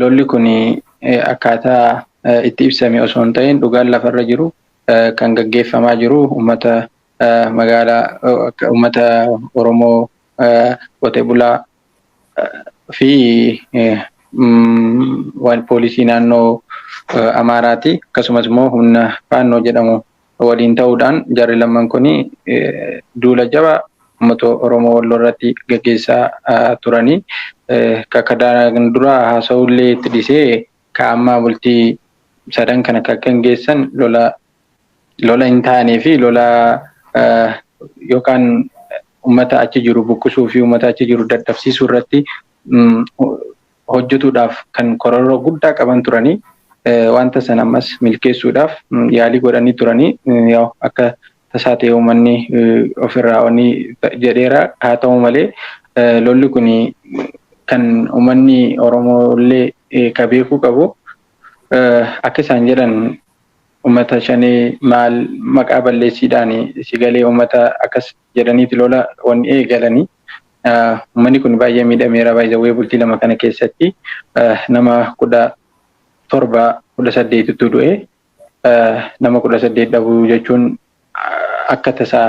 lolli kuni akkaataa itti ibsame osoo hin ta'in dhugaan lafarra jiru kan gaggeeffamaa jiru uummata magaalaa uummata Oromoo qotee bulaa fi waan poolisii naannoo Amaaraati akkasumas immoo humna faannoo jedhamu waliin ta'uudhaan jarri lamman kuni duula jabaa uummata Oromoo Walloo irratti gaggeessaa turanii kakadaan dura haasa'ullee itti dhisee ka'ammaa bultii sadan kana kan geessan lola hin taanee fi lola yookaan uummata achi jiru buqqisuu fi uummata achi jiru dadhabsiisuu irratti hojjetuudhaaf kan kororoo guddaa qaban turanii wanta san ammas milkeessuudhaaf yaalii godhanii turanii akka tasaa ta'e uummanni ofirraa jedheera haa ta'u malee lolli kun kan uummanni Oromoo illee ka beekuu qabu akka isaan jedhan uummata shanee maal maqaa balleessiidhaan sigalee uummata akkas jedhaniiti lola wanni eegalanii uummanni kun baay'ee miidhameera baay'ee bultii lama kana keessatti nama 17 du'e nama 18 dhabuu jechuun akka tasaa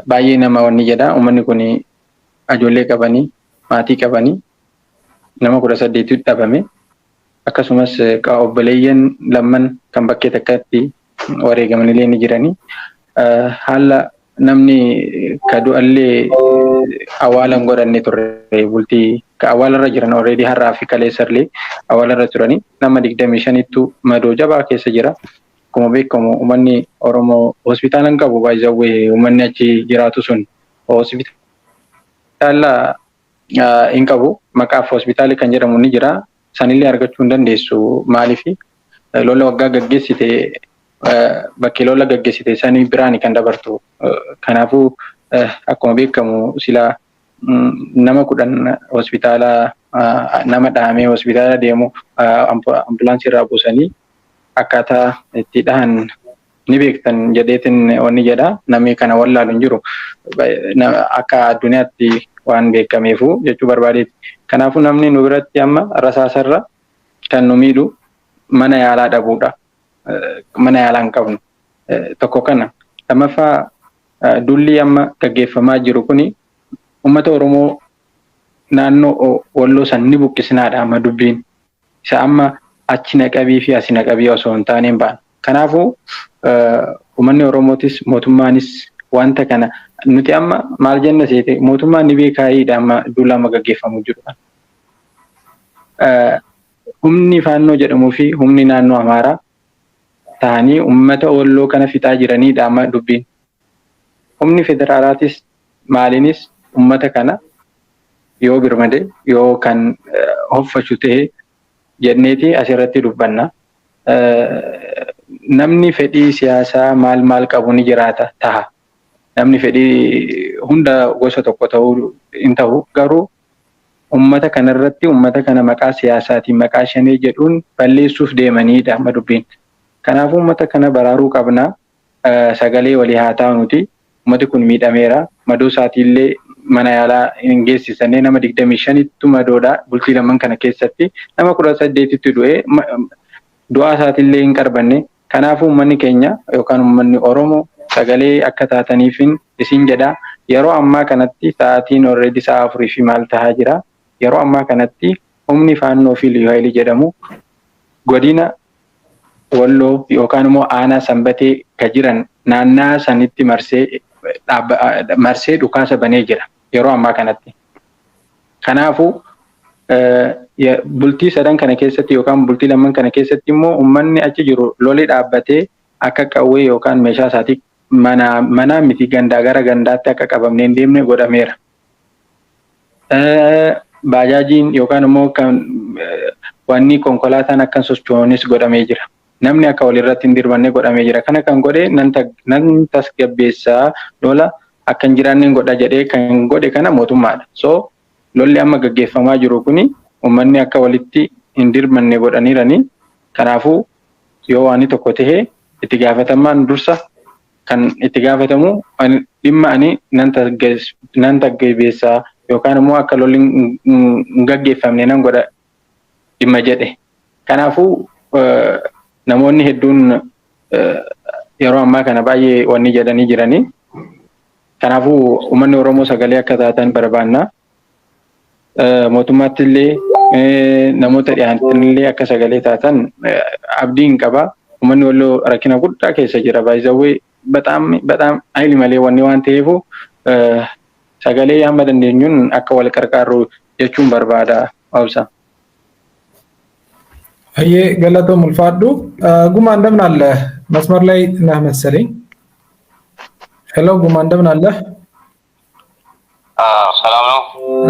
baay'ee nama wanni jedha uummanni kun ijoollee qabanii maatii qabanii nama 18 dhabame akkasumas obboleeyyan lamman kan bakkee takkatti wareegaman illee ni jiranii haala namni kadu'allee awaalan godhanne turre bultii ka awaalarra jiran already har'aa fi kaleessarlee awaalarra turanii nama 25tu madoo jabaa keessa jira. Akkuma beekamu uummanni Oromoo hospitaalan qabu baay'ee uummanni achi jiraatu sun hospitaala hin qabu maqaaf hospitaali kan jedhamu ni jira sanillee argachuu hin dandeessu maaliif lola waggaa gaggeessite bakki lola gaggeessite sanii biraani kan dabartu kanaafuu akkuma beekamu sila nama 10 hospitaala nama dhahamee hospitaala deemu ambulaansii irraa buusanii akkaataa itti dhahan ni beektan jedheetin wanni jedha namni kana wallaalu hin jiru akka addunyaatti waan beekameefu jechuu barbaadeeti. Kanaafuu namni nu biratti amma rasaasarra kan nu miidhu mana yaalaa dhabuudha. Mana yaalaa hin qabnu tokko kana. Lammaffaa dulli amma gaggeeffamaa jiru kuni uummata Oromoo naannoo Walloo san ni buqqisnaadha amma dubbiin. Isa amma achi naqabii fi asi naqabii osoo hin taaneen ba'an. Kanaafuu uummanni Oromootis mootummaanis wanta kana nuti amma maal jenna seete mootummaan ni beekaayiidha amma duula amma gaggeeffamu jirudha. Humni faannoo jedhamuu fi humni naannoo Amaaraa ta'anii uummata Walloo kana fixaa jiraniidha amma dubbiin. Humni federaalaatis maaliinis uummata kana yoo birmade yoo kan hoffachuu ta'e jenneeti asirratti dubbanna. Namni fedhii siyaasaa maal qabu ni jiraata taha. Namni fedhii hunda gosa tokko ta'uu hin ta'u garuu uummata kanarratti uummata kana maqaa siyaasaatiin maqaa shanee jedhuun balleessuuf deemaniidha amma dubbiin. Kanaafuu uummata kana baraaruu qabna sagalee walii haa ta'u nuti uummati kun miidhameera madoo isaatiillee mana yaalaa hin geessisannee nama 25tu madoodha bultii lamaan kana keessatti nama 18tu du'e du'aa isaatiillee hin qarbanne. Kanaafuu uummanni keenya yookaan uummanni Oromoo sagalee akka taataniifin isin jedha yeroo ammaa kanatti sa'aatiin already sa'a 4 fi maal tahaa jira yeroo ammaa kanatti humni faannoo fi lihaayilii jedhamu godina Walloo yookaan immoo aanaa Sanbatee ka jiran naannaa sanitti marsee dhukaasa banee jira yeroo ammaa kanatti. Kanaafuu bultii sadan kana keessatti yookaan bultii lamaan kana keessatti immoo uummanni achi jiru lolli dhaabbatee akka qawwee yookaan meeshaa isaatii mana miti gandaa gara gandaatti akka qabamnee hin deemne godhameera. Baajaajiin yookaan immoo kan wanni konkolaataan akkan sochoonis godhamee jira. Namni akka walirratti hin dirmanne godhamee jira. Kana kan godhe nan tasgabbeessaa lola akka hin jiraanne godha jedhee kan godhe kana mootummaadha. So lolli amma gaggeeffamaa jiru kuni uummanni akka walitti hin dirmanne godhaniirani. Kanaafuu yoo waan tokko ta'e itti gaafatamaan dursa kan itti gaafatamu dhimma ani nan tasgabbeessaa yookaan immoo akka lolli hin gaggeeffamne nan godha dhimma jedhe. Kanaafuu namoonni hedduun yeroo ammaa kana baay'ee wanni jedhanii jiranii. Kanaafuu uummanni Oromoo sagalee akka taatan barbaanna. Mootummaatti illee namoota dhiyaanillee akka sagalee taatan abdiin qaba. Uummanni Walloo rakkina guddaa keessa jira. Baay'ee በጣም አይሊ malee wanni waan ta'eefu sagalee hamma dandeenyuun akka wal qarqaarru jechuun barbaada obsa. Ayyee galatoo mulfaadhu gumaa እንደምን አለ መስመር ላይ ነህ መሰለኝ ሄሎ ጉማ እንደምን አለ ሰላም ነው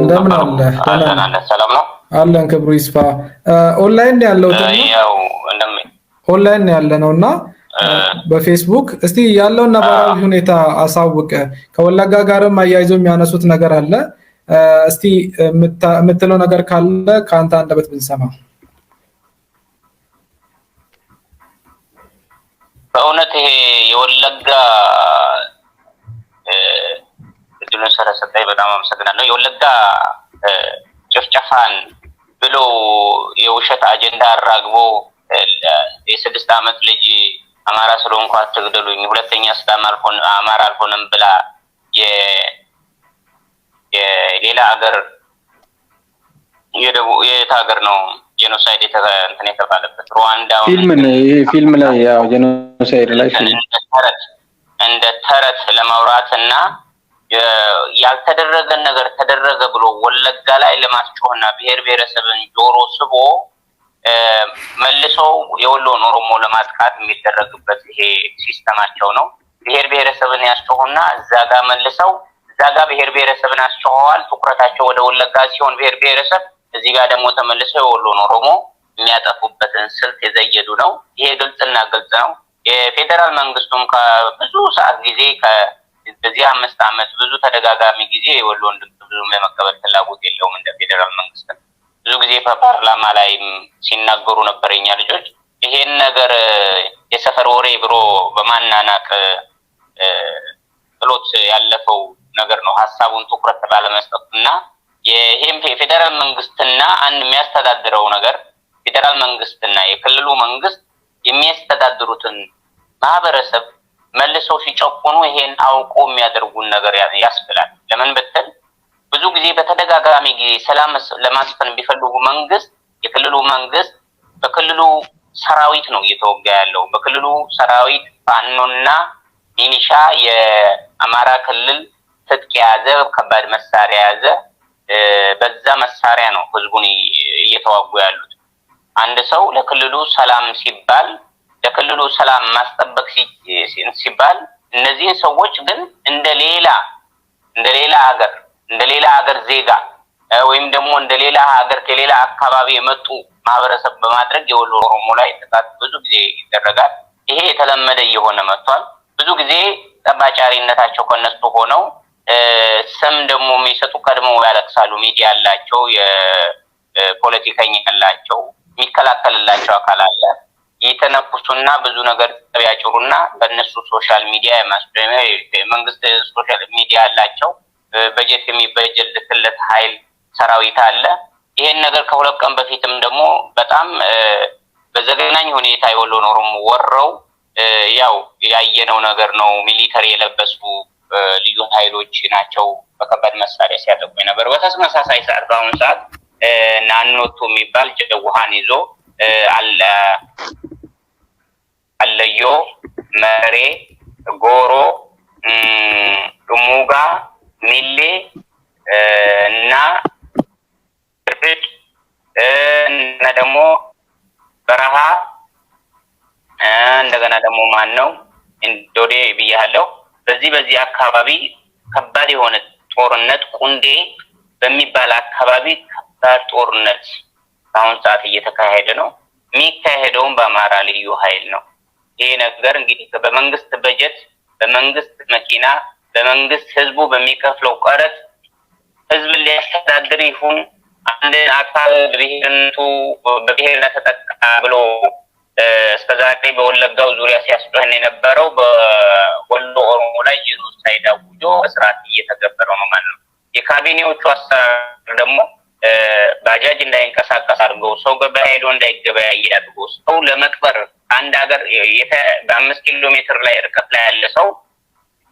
እንደምን አለ ሰላም ነው አለን ክብሩ ይስፋ ኦንላይን ያለው ያው እንደም ኦንላይን ያለ ነውና በፌስቡክ እስቲ ያለው ነባራዊ ሁኔታ አሳውቀ ከወለጋ ጋርም አያይዞ የሚያነሱት ነገር አለ እስቲ የምትለው ነገር ካለ ካንተ አንደበት ብንሰማ በእውነት ይሄ የወለጋ እድሉን ስለሰጠኝ በጣም አመሰግናለሁ የወለጋ ጭፍጨፋን ብሎ የውሸት አጀንዳ አራግቦ የ6 አመት ልጅ አማራ ስለሆንኩ አትግደሉኝ ሁለተኛ ስታም አማራ አልሆነም ብላ የሌላ ሀገር የታገር ነው ጄኖሳይድ እንትን የተባለበት ሩዋንዳ ፊልም ላይ ያው ጄኖሳይድ ላይ እንደ ተረት ለማውራትና ያልተደረገ ነገር ተደረገ ብሎ ወለጋ ላይ ለማስጮህና ብሔር ብሔረሰብን ጆሮ ስቦ መልሰው የወሎን ኦሮሞ ለማጥቃት የሚደረግበት ይሄ ሲስተማቸው ነው ብሔር ብሔረሰብን ያስጮሁና እዛጋ መልሰው እዛጋ ብሔር ብሔረሰብን አስጮኸዋል ትኩረታቸው ወደ ወለጋ ሲሆን ብሔር ብሔረሰብ እዚህ ጋር ደግሞ ተመልሰው የወሎን ኦሮሞ የሚያጠፉበትን ስልት የዘየዱ ነው ይሄ ግልጽና ግልጽ ነው የፌደራል መንግስቱም ከብዙ ሰዓት ጊዜ በዚህ 5 አመት ብዙ ተደጋጋሚ ጊዜ የወሎን ብዙ የመቀበል ፍላጎት የለውም እንደ ፌደራል መንግስት ብዙ ጊዜ በፓርላማ ላይ ሲናገሩ ነበርኛ ልጆች ይሄን ነገር የሰፈር ወሬ ብሎ በማናናቅ ጥሎት ያለፈው ነገር ነው ሐሳቡን ትኩረት ባለመስጠትና ይሄም ፌደራል መንግስትና አንድ የሚያስተዳድረው ነገር ፌደራል መንግስትና የክልሉ መንግስት የሚያስተዳድሩትን ማህበረሰብ መልሰው ሲጨቁኑ ይሄን አውቆ የሚያደርጉን ነገር ያስብላል ለምን በተል ብዙ ጊዜ በተደጋጋሚ ጊዜ ሰላም ለማስፈን ቢፈልጉ መንግስት የክልሉ መንግስት በክልሉ ሰራዊት ነው እየተወጋ ያለው በክልሉ ሰራዊት ፋኖና ሚሊሻ የአማራ ክልል ትጥቅ ያዘ ከባድ መሳሪያ ያዘ በዛ መሳሪያ ነው ህዝቡን እየተዋጉ ያሉት አንድ ሰው ለክልሉ ሰላም ሲባል ለክልሉ ሰላም ማስጠበቅ ሲባል እነዚህ ሰዎች ግን እንደሌላ ሀገር ዜጋ ወይም ደግሞ እንደሌላ ሀገር ከሌላ አካባቢ የመጡ ማህበረሰብ በማድረግ የወሎ ኦሮሞ ላይ ጥቃት ብዙ ጊዜ ይደረጋል ይሄ የተለመደ የሆነ መጥቷል ብዙ ጊዜ ጠባጫሪነታቸው ከነሱ ሆነው ስም ደግሞ የሚሰጡ ቀድመው ያለቅሳሉ ሚዲያ ያላቸው የፖለቲከኛ ያላቸው የሚከላከልላቸው አካል አለ የተነኩሱና ብዙ ነገር ያጭሩና በእነሱ ሶሻል ሚዲያ መንግስት ሶሻል ሚዲያ ያላቸው በጀት የሚበጀትለት ኃይል ሰራዊት አለ ይሄን ነገር ከሁለት ቀን በፊትም ደግሞ በጣም በዘገናኝ ሁኔታ የወሎን ኦሮሞ ወረው ያው ያየነው ነገር ነው ሚሊተሪ የለበሱ ልዩ ኃይሎች ናቸው በከባድ መሳሪያ ሲያጠቁ ነበር በተመሳሳይ ሰዓት በአሁን ሰዓት ናኖቶ የሚባል ጀውሃን ይዞ አለዮ መሬ ጎሮ ዱሙጋ ሚሌ እና ብርድ እና ደግሞ በረሃ እንደገና ደግሞ ማን ነው እንዶዴ ብያለሁ በዚህ አካባቢ ከባድ የሆነ ጦርነት ቁንዴ በሚባል አካባቢ ከባድ ጦርነት አሁን ሰዓት እየተካሄደ ነው የሚካሄደውም በአማራ ልዩ ኃይል ነው ይሄ ነገር እንግዲህ በመንግስት በጀት በመንግስት መኪና በመንግስት ህዝቡ በሚከፍለው ቀረጥ ህዝብ ሊያስተዳድር ይሁን አንድ አካል ብሔርነቱ በብሔር ተጠቃ ብሎ እስከዛሬ በወለጋው ዙሪያ ሲያስጨህን የነበረው በወሎ ኦሮሞ ላይ ጄኖሳይድ አውጆ እስራት እየተገበረው ነው ማለት ነው የካቢኔዎቹ አሰራር ደግሞ ባጃጅ እንዳይንቀሳቀስ አድርገው ሰው ገበያ ሄዶ እንዳይገበያይ አድርገው ሰው ለመቅበር አንድ ሀገር በ5 ኪሎ ሜትር ላይ ርቀት ላይ ያለ ሰው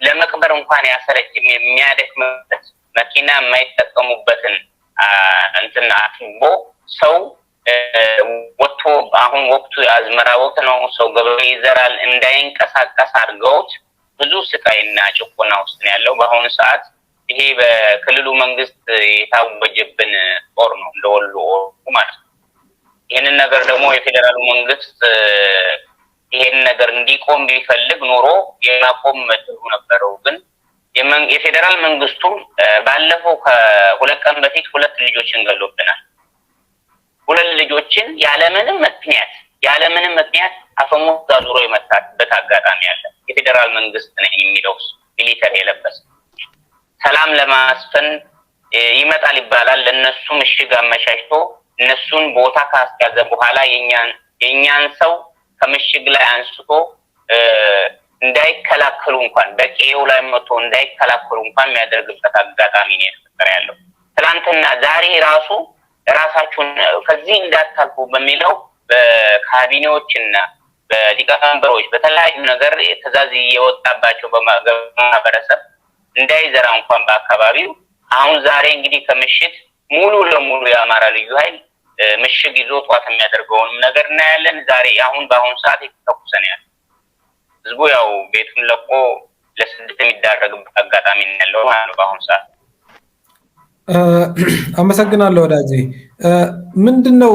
ለመቅበር እንኳን ያሰረች የሚያደክምበት መኪና የማይጠቀሙበትን እንትን አጥቦ ሰው ወጥቶ አሁን ወቅቱ የአዝመራ ወቅት ነው ሰው ገበያ ይዘራል እንዳይንቀሳቀስ አድርገውት ብዙ ስቃይና ጭቆና ውስጥ ነው ያለው በአሁኑ ሰዓት። ይሄ በክልሉ መንግስት የታወጀብን ጦር ነው ለወሎ ማለት ነው። ይሄንን ነገር ደግሞ የፌደራሉ መንግስት ይሄን ነገር እንዲቆም ቢፈልግ ኖሮ የማቆም መጥቶ ነበረው። ግን የፌደራል መንግስቱ ባለፈው ከሁለት ቀን በፊት 2 ልጆችን ገሎብናል። 2 ልጆችን ያለምንም ምክንያት አፈሙዝ አዙሮ የመታበት አጋጣሚ አለ። የፌደራል መንግስት ነው የሚለው ሚሊተሪ የለበሰ ሰላም ለማስፈን ይመጣል ይባላል። ለነሱ ምሽግ አመቻችቶ እነሱን ቦታ ካስያዘ በኋላ የኛን ሰው ከምሽግ ላይ አንስቶ እንዳይከላከሉ እንኳን በቄው ላይ መጥቶ እንዳይከላከሉ እንኳን የሚያደርግበት አጋጣሚ ነው የተፈጠረ ያለው። ትላንትና ዛሬ ራሳችሁን ከዚህ እንዳታልፉ በሚለው በካቢኔዎችና በሊቀመንበሮች በተለያዩ ነገር ትዕዛዝ እየወጣባቸው በማህበረሰብ እንዳይዘራ እንኳን በአካባቢው አሁን ዛሬ እንግዲህ ከምሽት ሙሉ ለሙሉ የአማራ ልዩ ኃይል ምሽግ ይዞ ጧት የሚያደርገውን ነገር እናያለን። ዛሬ በአሁን ሰዓት የተተኩሰን ያለ ህዝቡ ያው ቤቱን ለቆ ለስደት የሚዳረግበት አጋጣሚ ነው ያለው ማለት በአሁን ሰዓት። አመሰግናለሁ ወዳጄ። ምንድነው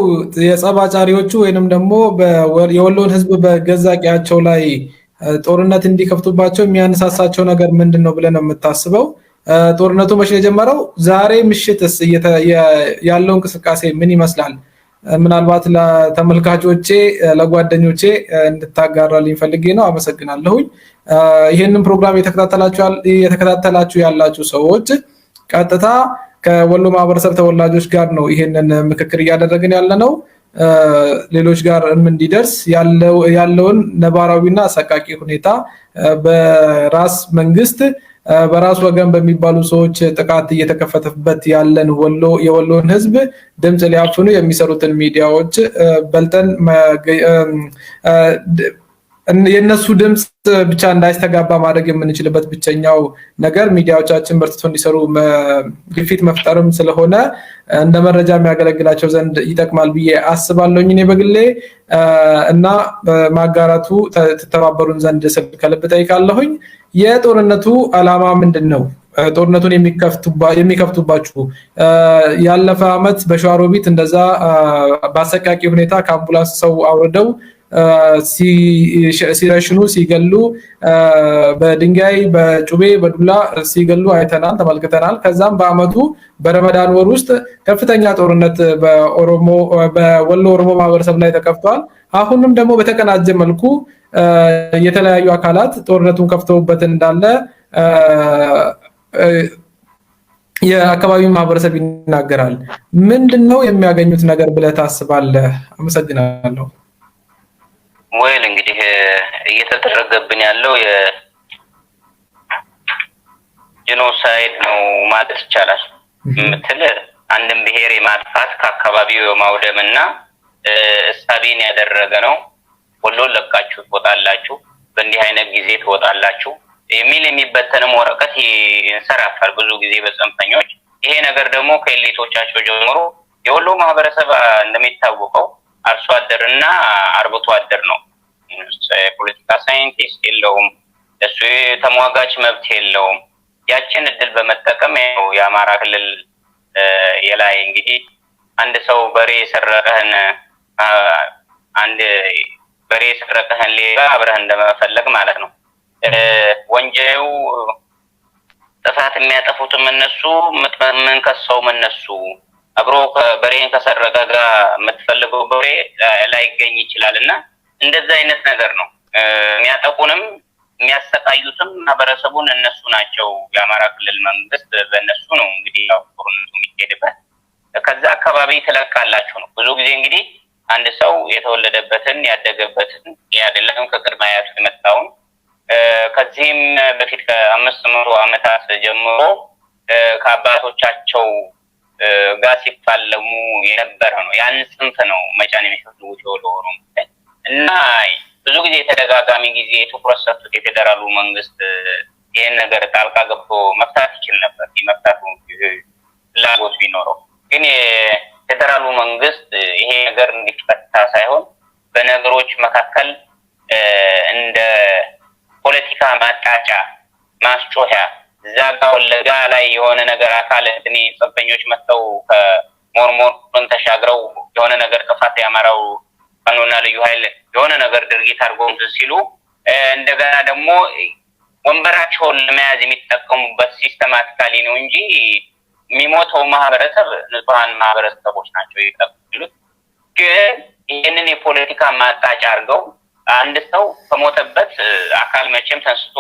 የጸባጫሪዎቹ ወይንም ደግሞ የወሎን ህዝብ በገዛቂያቸው ላይ ጦርነት እንዲከፍቱባቸው የሚያነሳሳቸው ነገር ምንድነው ብለን ነው የምታስበው? ጦርነቱ መቼ የጀመረው? ዛሬ ምሽትስ ያለው እንቅስቃሴ ምን ይመስላል? ምናልባት ለተመልካቾቼ ለጓደኞቼ እንድታጋራልኝ ፈልጌ ነው። አመሰግናለሁ። ይሄንን ፕሮግራም እየተከታተላችሁ ያላችሁ ሰዎች ቀጥታ ከወሎ ማህበረሰብ ተወላጆች ጋር ነው ይሄንን ምክክር እያደረግን ያለነው። ሌሎች ጋር እንዲደርስ ያለውን ነባራዊና አሰቃቂ ሁኔታ በራስ መንግስት በራስ ወገን በሚባሉ ሰዎች ጥቃት እየተከፈተበት ያለን የወሎን ህዝብ ድምጽ ሊያፍኑ የሚሰሩትን ሚዲያዎች በልጠን የነሱ ድምጽ ብቻ እንዳይስተጋባ ማድረግ የምንችልበት ብቸኛው ነገር ሚዲያዎቻችን በርትቶ እንዲሰሩ ግፊት መፍጠርም ስለሆነ እንደ መረጃ የሚያገለግላቸው ዘንድ ይጠቅማል ብዬ አስባለሁኝ እኔ በግሌ እና ማጋራቱ ተተባበሩን ዘንድ ስል ከልብ ጠይቃለሁኝ። የጦርነቱ ዓላማ ምንድነው? ጦርነቱን የሚከፍቱባችሁ ያለፈ አመት በሸዋሮቢት እንደዛ በአሰቃቂ ሁኔታ ከአምቡላንስ ሰው አውርደው ሲረሽኑ ሲገሉ በድንጋይ በጩቤ በዱላ ሲገሉ አይተናል ተመልክተናል። ከዛም በአመቱ በረመዳን ወር ውስጥ ከፍተኛ ጦርነት በወሎ ኦሮሞ ማህበረሰብ ላይ ተከፍቷል። አሁንም ደግሞ በተቀናጀ መልኩ የተለያዩ አካላት ጦርነቱን ከፍተውበት እንዳለ የአካባቢው ማህበረሰብ ይናገራል። ምንድነው የሚያገኙት ነገር ብለህ ታስባለህ? አመሰግናለሁ። ወይል እንግዲህ እየተደረገብን ያለው የጄኖሳይድ ነው ማለት ይቻላል። ምትል አንድን ብሔር የማጥፋት ከአካባቢው የማውደምና እሳቤን ያደረገ ነው። ወሎን ለቃችሁ ትወጣላችሁ፣ በእንዲህ አይነት ጊዜ ትወጣላችሁ የሚል የሚበተንም ወረቀት ይንሰራፋል ብዙ ጊዜ በጽንፈኞች። ይሄ ነገር ደግሞ ከኤሊቶቻቸው ጀምሮ የወሎ ማህበረሰብ እንደሚታወቀው አርሶ አደርና አርብቶ አደር ነው። የፖለቲካ ሳይንቲስት የለውም፣ እሱ ተሟጋች መብት የለውም። ያችን እድል በመጠቀም የአማራ ክልል የላይ እንግዲህ አንድ ሰው በሬ የሰረቀህን ሌባ አብረህ እንደመፈለግ ማለት ነው። ወንጀሉ ጥፋት የሚያጠፉትም እነሱ የምንከሰውም እነሱ። አብሮ በሬን ከሰረቀ ጋር የምትፈልገው በሬ ላይገኝ ይችላል እና እንደዛ አይነት ነገር ነው። የሚያጠቁንም የሚያሰቃዩትም ማህበረሰቡን እነሱ ናቸው። የአማራ ክልል መንግስት በእነሱ ነው እንግዲህ ያው ጦርነቱ የሚሄድበት። ከዛ አካባቢ ትለቃላችሁ ነው። ብዙ ጊዜ እንግዲህ አንድ ሰው የተወለደበትን ያደገበትን አይደለም ከቅድመ አያቱ የመጣውን ከዚህም በፊት ከ500 ዓመታት ጀምሮ ከአባቶቻቸው ጋር ሲፋለሙ የነበረ ነው። ያን ጽንፍ ነው መጫን የሚፈልጉት የኦሮሞ እና ብዙ ጊዜ ተደጋጋሚ ጊዜ ትኩረት ሰጥቶት የፌደራሉ መንግስት ይህን ነገር ጣልቃ ገብቶ መፍታት ይችል ነበር። መፍታቱ ፍላጎት ቢኖረው ግን የፌደራሉ መንግስት ይሄ ነገር እንዲፈታ ሳይሆን በነገሮች መካከል እንደ ፖለቲካ ማጣጫ ማስጮያ ዛጋ ወለጋ ላይ የሆነ ነገር አካል እኔ ጽንፈኞች መጥተው ከሞርሞርን ተሻግረው የሆነ ነገር ጥፋት ያማራው ፋኖና ልዩ ኃይል የሆነ ነገር ድርጊት አድርገው ሲሉ እንደገና ደግሞ ወንበራቸውን ለመያዝ የሚጠቀሙበት ሲስተማቲካሊ ነው እንጂ የሚሞተው ማህበረሰብ ንጹሃን ማህበረሰቦች ናቸው ይጠቅሉት። ግን ይህንን የፖለቲካ ማጣጫ አድርገው አንድ ሰው ከሞተበት አካል መቼም ተንስቶ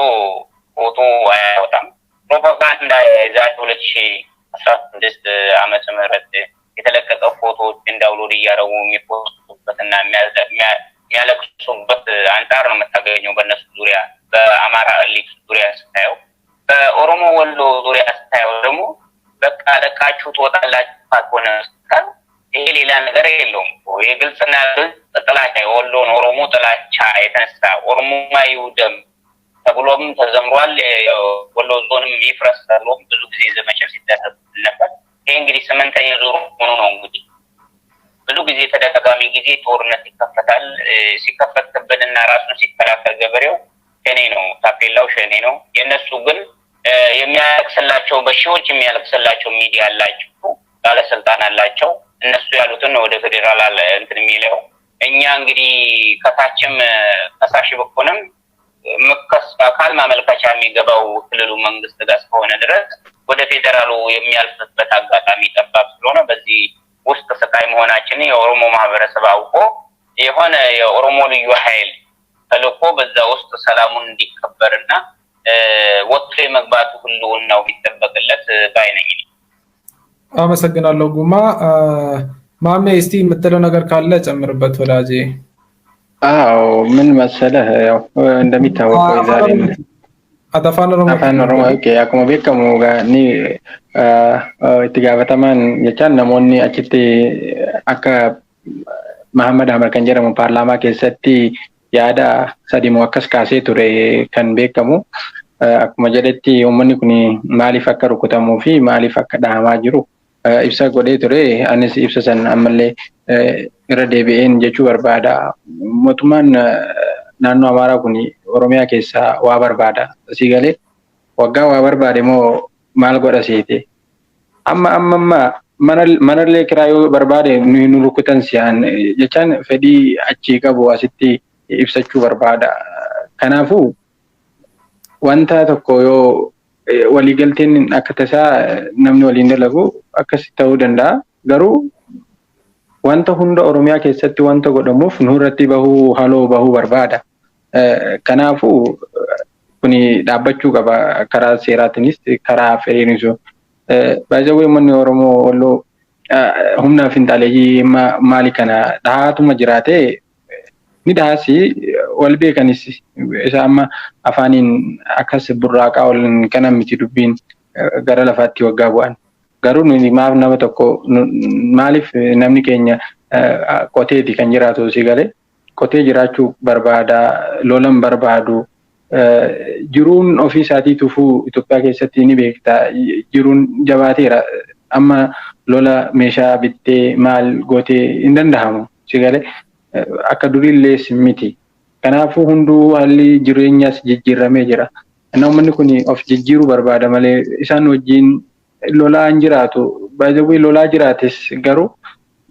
ፎቶ አያወጣም። ፕሮፓጋንዳ የዛሬ 2016 ዓመተ ምህረት የተለቀቀው ፎቶዎችን ዳውንሎድ እያደረጉ የሚፖስቱበትና የሚያለቅሱበት አንጻር ነው የምታገኘው። በእነሱ ዙሪያ በአማራ ኤሊት ዙሪያ ስታየው፣ በኦሮሞ ወሎ ዙሪያ ስታየው ደግሞ በቃ ለቃችሁ ትወጣላችሁ ካልሆነ ስታል ይሄ ሌላ ነገር የለውም። የግልጽና ግልጽ ጥላቻ የወሎን ኦሮሞ ጥላቻ የተነሳ ኦሮሞማ ይውደም ተብሎም ተዘምሯል። ወሎ ዞንም ይፍረስ ተብሎም ብዙ ጊዜ ዘመቻ ሲደረግ ነበር። ይሄ እንግዲህ 8ኛ ዙር ሆኖ ነው። እንግዲህ ብዙ ጊዜ ተደጋጋሚ ጊዜ ጦርነት ይከፈታል። ሲከፈት ከበደና ራሱን ሲከላከል ገበሬው ሸኔ ነው፣ ታፔላው ሸኔ ነው። የነሱ ግን የሚያለቅስላቸው በሺዎች የሚያለቅስላቸው ሚዲያ አላቸው፣ ባለስልጣን አላቸው። እነሱ ያሉትን ወደ ፌደራል አለ እንትን የሚለው እኛ እንግዲህ ከታችም ከሳሽ በኩልም መከስ አካል ማመልከቻ የሚገባው ክልሉ መንግስት ጋር እስከሆነ ድረስ ወደ ፌደራሉ የሚያልፍበት አጋጣሚ ጠባብ ስለሆነ በዚህ ውስጥ ስቃይ መሆናችን የኦሮሞ ማህበረሰብ አውቆ የሆነ የኦሮሞ ልዩ ኃይል ተልኮ በዛ ውስጥ ሰላሙን እንዲከበርና ወጥቶ የመግባቱ ሁሉናው ቢጠበቅለት ባይነኝ። አመሰግናለሁ ጉማ። ማሜ እስቲ የምትለው ነገር ካለ ጨምርበት ወዳጄ። አዎ ምን መሰለህ ያው እንደሚታወቀው ዛሬ አፋን ኦሮሞ akkuma beekamu ni itti gaafatamaan jechaan namoonni achitti akka Mahammad Ahmad kan jedhamu paarlaamaa keessatti yaada sadiimoo akkas kaasee ture kan beekamu. Akkuma jedhetti uummanni kun maaliif akka rukutamuu fi maaliif akka dhahamaa jiru ibsa godhee ture. Anis ibsa san ammallee irra deebi'een jechuu barbaada. Mootummaan naannoo Amaaraa kun Oromiyaa keessaa waa barbaada. Asii galee waggaa waa barbaade moo maal godha seete? Amma manallee kiraa yoo barbaade nu rukutan si'an jechaan fedhii achii qabu asitti ibsachuu barbaada. Kanaafuu wanta tokko yoo waliigalteen akka tasaa namni waliin dalagu akkas ta'uu danda'a. Garuu wanta hunda Oromiyaa keessatti wanta godhamuuf nurratti bahuu haloo bahuu barbaada. Kanaafuu kuni dhaabbachuu qaba karaa seeraatiinis karaa fedhiinis. Baay'ee manni Oromoo Walloo humna finxaaleeyyii maali kana dhahaatuma jiraate ni dhahaasi wal beekanis isa amma afaaniin akkas burraaqaa ol kana miti dubbiin gara lafaatti waggaa bu'an. Garuu nuti maaf nama tokko maaliif namni keenya qoteeti kan jiraatu si galee qotee jiraachuu barbaada, lolan barbaadu. Jiruun ofii isaatii tufuu Itoophiyaa keessatti ni beekta. Jiruun jabaateera. Amma lola meeshaa bittee maal gootee hin danda'amu si galee akka duriillee miti. Kanaafuu hunduu haalli jireenyaas jijjiiramee jira. Namni kun of jijjiiruu barbaada malee isaan wajjin lolaa hin jiraatu. Baay'ee lolaa jiraates garuu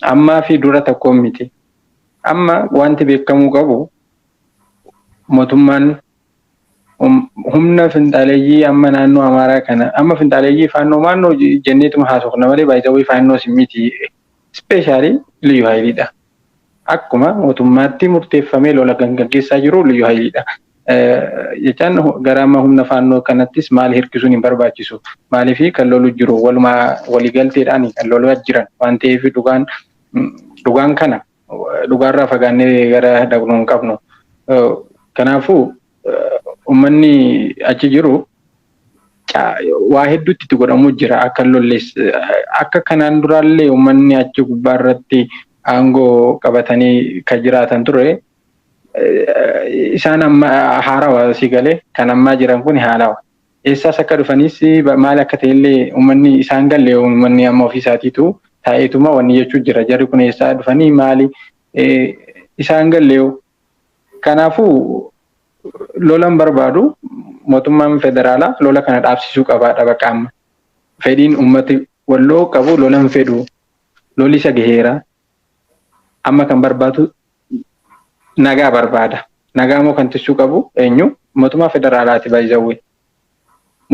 ammaa fi dura tokko miti. Amma wanti beekamuu qabu mootummaan humna finxaaleeyyii amma naannoo Amaaraa kana amma finxaaleeyyii faannoo maannoo jenneetuma haasofna malee baay'ee faannoo miti. Ispeeshaalii Liyyuu Haayiliidha. Akkuma mootummaatti murteeffamee lola gaggeessaa jiru Liyyuu Haayiliidha. Jechaan gara amma humna faannoo kanattis maal hirkisuun hin barbaachisu. Maaliif kan lolu jiru walumaa waliigalteedhaan kan lolaa jiran waan ta'eef dhugaan kana dhugaarraa fagaannee gara dhaqnu hin qabnu. Kanaafuu uummanni achi jiru waa hedduutti itti godhamu jira akka lollees akka kanaan duraallee uummanni achi gubbaarratti aangoo qabatanii kan jiraatan ture isaan amma haarawaa si galee kan ammaa jiran kun haalawa eessaas akka dhufanis maal akka ta'ellee uummanni isaan galee uummanni amma ofiisaatiitu taa'eetuma wanni jechuu jira jarri kun eessaa dhufanii maali isaan galee kanaafuu lolan barbaadu mootummaan federaalaa lola kana dhaabsisuu qabaadha bakka amma fedhiin ummati walloo qabu lolan fedhu loli isa gaheera amma kan barbaadu nagaa barbaada nagaa moo kan tissuu qabu eenyu mootummaa federaalaati baay'ee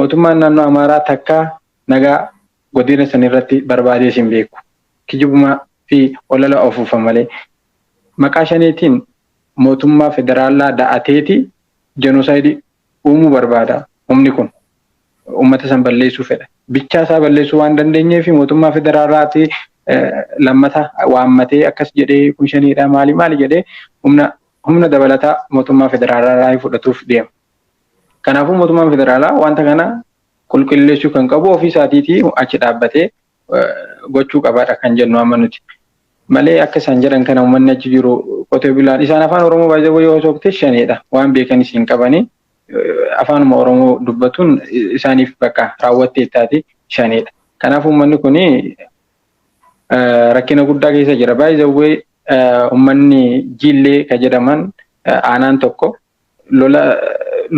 mootummaan naannoo Amaaraa takka nagaa godina san irratti barbaadee sin beeku kijibuma fi olala ofuufa malee maqaa shaneetiin mootummaa federaalaa da'ateeti genocide uumuu barbaada humni kun ummata san balleessuu fedha bichaa isaa balleessuu waan dandeenyeef mootummaa federaalaati lammata waammatee akkas jedhee kun shaniidha maali jedhee humna dabalataa mootummaa federaalaa fudhatuuf deema kanaafuu mootummaan federaalaa wanta kana qulqulleessuu kan qabu ofiisaatiitii achi dhaabbatee gochuu qabaadha kan jennu amma nuti malee akka isaan jedhan kana uummanni achi jiru qotee bulaan isaan afaan oromoo baay'ee yoo soogte shaniidha waan beekan isiin qabanii afaan oromoo dubbatuun isaaniif bakka raawwattee taati shaniidha kanaafuu uummanni kun rakkina guddaa keessa jira baay'ee uummanni jillee ka jedhaman aanaan tokko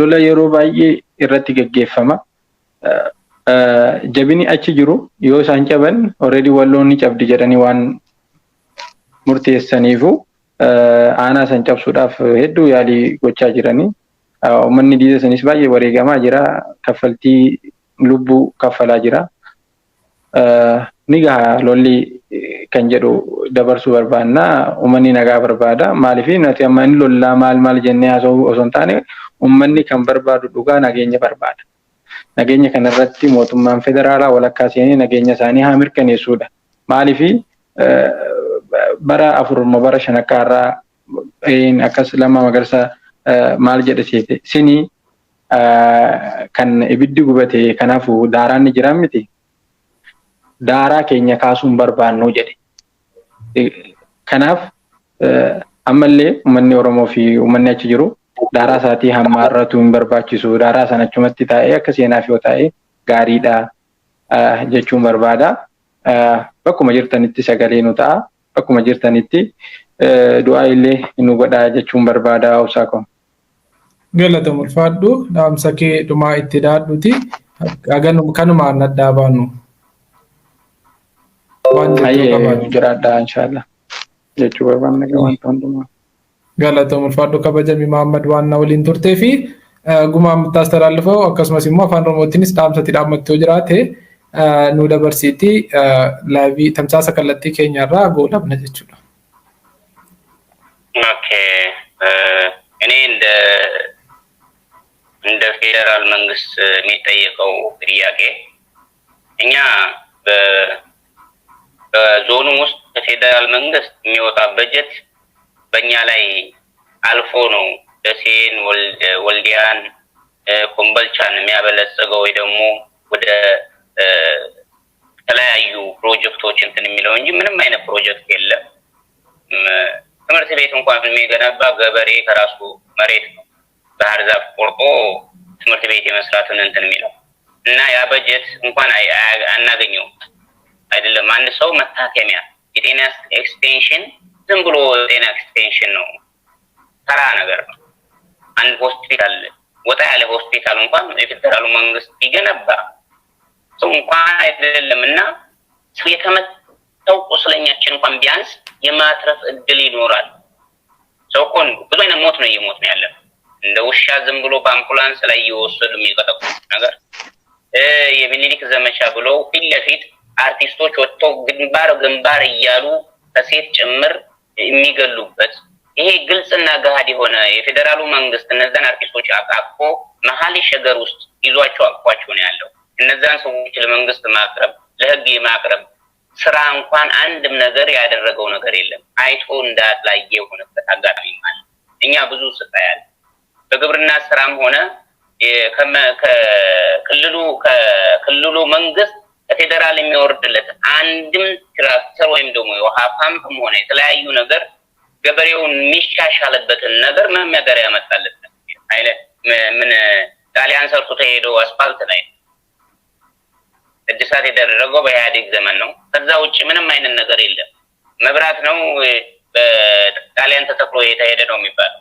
lola yeroo baay'ee irratti gaggeeffama jabini achi jiru yoo isaan caban already walloonni cabdi jedhanii waan murteessaniifu aanaa san cabsuudhaaf hedduu yaalii gochaa jiranii uummanni diida sanis baay'ee wareegamaa jira kaffaltii lubbuu kaffalaa jira ni gaha lolli kan jedhu dabarsuu barbaanna uummanni nagaa barbaada maaliif nuti amma inni lollaa maal jennee haasa'uu osoo hin taane uummanni kan barbaadu dhugaa nageenya barbaada nageenya kanarratti mootummaan federaalaa walakkaa seenee nageenya isaanii haa mirkaneessuudha maaliif bara afurma bara shanakkaarraa akkas lama magarsa maal jedhe seete sinii kan ibiddi gubate kanaafuu daaraan ni jiran miti daaraa keenya kaasuun barbaannu jedhe kanaaf ammallee uummanni Oromoo fi uummanni achi jiru daaraa isaatii hammaarratu hin barbaachisu daaraa sana achumatti taa'ee akka seenaaf yoo taa'ee gaariidha jechuun barbaada bakkuma jirtanitti sagalee nu ta'a bakkuma jirtanitti du'aa illee nu godhaa jechuun barbaada Usaako. Galata mulfaadhu dhaamsa kee dhumaa itti daadhuti kanumaan naddaa baanu. Ayyee jiraadhaa inshallah jechuu barbaanna wanta hundumaa. Galata mulfaadhu kabajamii Muhammad waan na waliin turtee fi gumaa mutaastalaallifoo akkasumas immoo afaan Oromootiinis dhaamsatti dhaammattoo jiraate nu dabarsiiti laayivii tamsaasa kallattii keenyarraa goolabna jechuudha. Okay. እኔ እንደ ፌደራል መንግስት የሚጠየቀው ጥያቄ እኛ በዞኑ ውስጥ ከፌደራል መንግስት የሚወጣ በጀት በእኛ ላይ አልፎ ነው ደሴን ወልዲያን ኮምቦልቻን የሚያበለጽገው ወይ ደግሞ ወደ ተለያዩ ፕሮጀክቶች እንትን የሚለው እንጂ ምንም አይነት ፕሮጀክት የለም ትምህርት ቤት እንኳን የሚገነባ ገበሬ ከራሱ መሬት ነው ባህር ዛፍ ቆርጦ ትምህርት ቤት የመስራትን እንትን የሚለው እና ያ በጀት እንኳን አናገኘው አይደለም አንድ ሰው መታከሚያ የጤና ኤክስቴንሽን ዝም ብሎ ጤና ኤክስቴንሽን ነው ተራ ነገር ነው አንድ ሆስፒታል ወጣ ያለ ሆስፒታል እንኳን የፌደራሉ መንግስት ይገነባ ሰው እንኳን አይደለምና ሰው የተመተው ቁስለኛችን እንኳን ቢያንስ የማትረፍ እድል ይኖራል ሰው ኮን ብዙ አይነት ሞት ነው እየሞት ነው ያለው እንደ ውሻ ዝም ብሎ በአምቡላንስ ላይ እየወሰዱ የሚቀጠቁት ነገር የሚኒሊክ ዘመቻ ብሎ ፊት ለፊት አርቲስቶች ወጥተው ግንባር እያሉ ከሴት ጭምር የሚገሉበት ይሄ ግልጽና ገሃድ የሆነ የፌደራሉ መንግስት እነዛን አርቲስቶች አቃቆ መሀል ሸገር ውስጥ ይዟቸው አቋቸው ነው ያለው እነዛን ሰዎች ለመንግስት ማቅረብ ለህግ ማቅረብ ስራ እንኳን አንድም ነገር ያደረገው ነገር የለም አይቶ እንዳላየ ሆነበት አጋጣሚ ማለት እኛ ብዙ ስቃያል በግብርና ስራም ሆነ ከክልሉ መንግስት ከፌደራል የሚወርድለት አንድም ትራክተር ወይም ደግሞ የውሃ ፓምፕም ሆነ የተለያዩ ነገር ገበሬውን የሚሻሻልበትን ነገር ምንም ነገር ያመጣለት አይደል? ምን ጣሊያን ሰርቶ ተሄዶ አስፋልት ላይ እድሳት የተደረገው በኢህአዴግ ዘመን ነው። ከዛ ውጪ ምንም አይነት ነገር የለም። መብራት ነው በጣሊያን ተተክሎ የተሄደ ነው የሚባለው።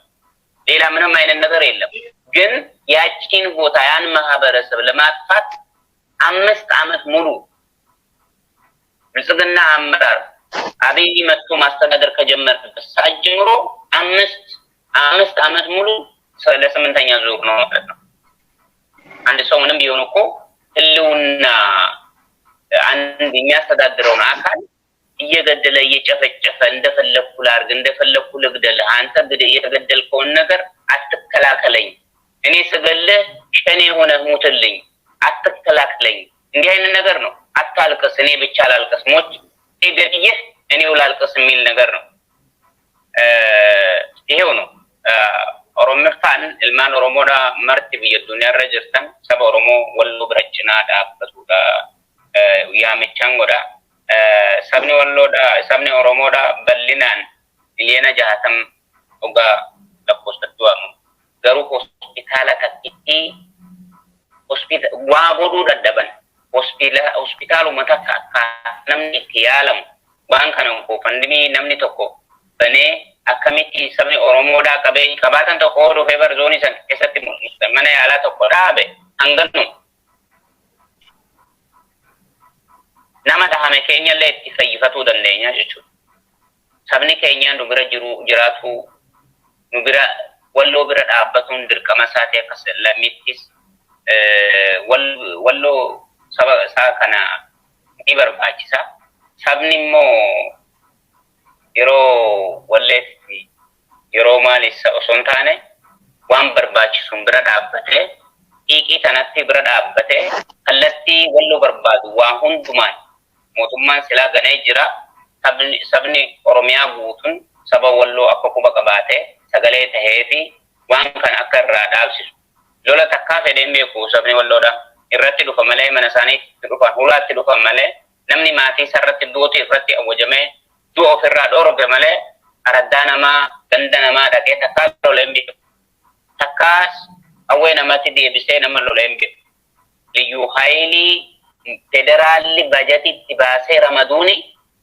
ሌላ ምንም አይነት ነገር የለም። ግን ያቺን ቦታ ያን ማህበረሰብ ለማጥፋት 5 ዓመት ሙሉ ብልጽግና አመራር አብይ መጥቶ ማስተዳደር ከጀመረበት ሰዓት ጀምሮ 5 ዓመት ሙሉ ለ8ኛ ዙር ነው ማለት ነው። አንድ ሰው ምንም ቢሆን እኮ ህልውና አንድ የሚያስተዳድረውን አካል እየገደለ እየጨፈጨፈ እንደፈለኩ ላርግ እንደፈለኩ ልግደል፣ አንተ የተገደልከውን ነገር አትከላከለኝ፣ እኔ ስገልህ ሸኔ ሆነ ሙትልኝ፣ አትከላከለኝ፣ እንዲህ አይነት ነገር ነው። አታልቅስ፣ እኔ ብቻ ላልቅስ፣ ሞት ገድዬህ እኔው ላልቅስ የሚል ነገር ነው። ይሄው ነው ኦሮሞፋን ilmaan oromoodha marti biyya dunyaarra jirtan saba oromoo walloo birachinaa dhaabbatuudha yaamichaan godha. Sabni walloodha sabni oromoodha bal'inaan miliyoona 60 dhugaa lakkoofsatti waamu. Garuu hospitaala takkitti waa godhuu dadhaban hospitaaluma takka akka namni itti yaalamu waan kana koofandimii namni tokko banee akkamitti sabni oromoodha qabaatan tokko dhufee barzooni san keessatti mana yaalaa tokko dhaabe hangannu nama dhahame keenyallee itti fayyifatuu dandeenya jechuudha. Sabni keenya nu bira jiraatu nu bira walloo bira dhaabbatuun dirqama isaati akkas lammittis walloo saba isaa kana ni barbaachisa. Sabni immoo yeroo walleetti yeroo maalissa osoo hin taane waan barbaachisuun bira dhaabbatee dhiiqii tanatti bira dhaabbatee kallattii walloo barbaadu waa hundumaan mootummaan silaa ganee jira. Sabni Oromiyaa guutuun saba walloo akka quba qabaatee sagalee tahee fi waan kan akka irraa dhaabsisu. Lola takkaa fedheen beeku sabni walloodha. Irratti dhufa malee mana isaaniitti dhufan hulaatti dhufan malee namni maatii isarratti duuti irratti awwajamee du'a ofirraa dhoorge malee araddaa namaa ganda namaa dhaqee takkaa loleen beeku. Takkaas awwee namatti deebisee nama loleen beeku. Liyyuu haayilii federaalli bajatitti baasee ramaduuni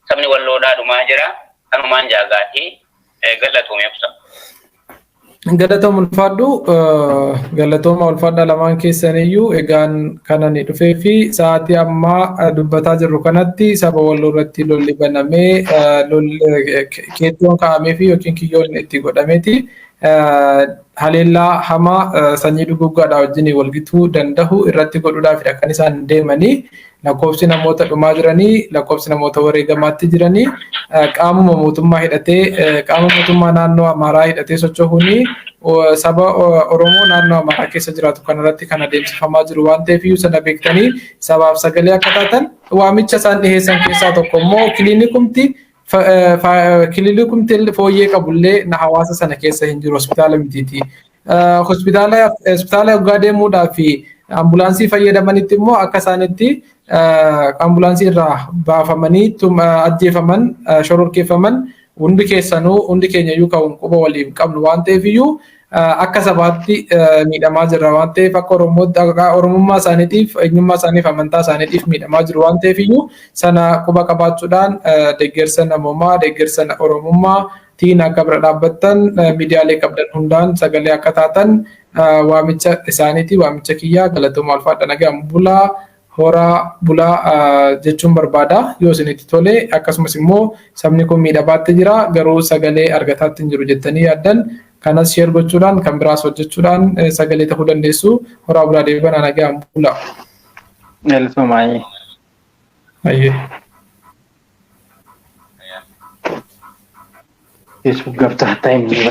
sabni walloodhaa dhumaa jira. Kanumaan jaagaatii galatoomee ibsa. Galatooma ulfaadhaa lamaan keessaniyyuu egaan kanan dhufee fi sa'aatii ammaa dubbataa jirru kanatti saba walloo irratti lolli banamee keettoon kaa'amee fi yookiin kiyyoon itti godhameeti haleellaa hamaa sanyii duguggaadhaa wajjin walgituu danda'u irratti godhuudhaafidha kan isaan deemanii. Lakkoofsi namoota dhumaa jiranii, lakkoofsi namoota wareegamaatti jiranii, qaamuma mootummaa hidhatee qaama mootummaa naannoo Amaaraa hidhatee socho'uuni saba Oromoo naannoo Amaaraa keessa jiraatu kanarratti kan adeemsifamaa jiru waan ta'eef iyyuu sana beektanii sabaaf sagalee akka taatan waamicha isaan dhiheessan keessaa tokko immoo kiliinikumti fooyyee qabullee hawaasa sana keessa hin jiru hospitaala mitiiti. Hospitaala yoggaa deemuudhaaf ambulaansii fayyadamanitti immoo akka isaanitti ambulaansii irraa baafamanii ajjeefaman shororkeeffaman hundi keenya iyyuu kan quba waliin qabnu waan ta'eef iyyuu akka sabaatti miidhamaa jirra waan ta'eef akka oromummaa isaaniitiif eenyummaa isaaniif amantaa isaaniitiif miidhamaa jiru waan ta'eef iyyuu sana quba qabaachuudhaan deeggarsa namummaa deeggarsa oromummaa tiin akka bira dhaabbattan miidiyaalee qabdan hundaan sagalee akka taatan waamicha isaaniiti waamicha kiyyaa galatooma ulfaadha nagaan bulaa horaa bulaa jechuun barbaada yoo isinitti tole akkasumas immoo sabni kun miidhamaatti jira garuu sagalee argataatti hin jiru jettanii yaaddan kanas sheer gochuudhaan kan biraas hojjechuudhaan sagalee ta'uu dandeessu horaa bulaa deebanaa nagaan bulaa. Galatoomaayi. Ayyee. Facebook gaftaa ta'e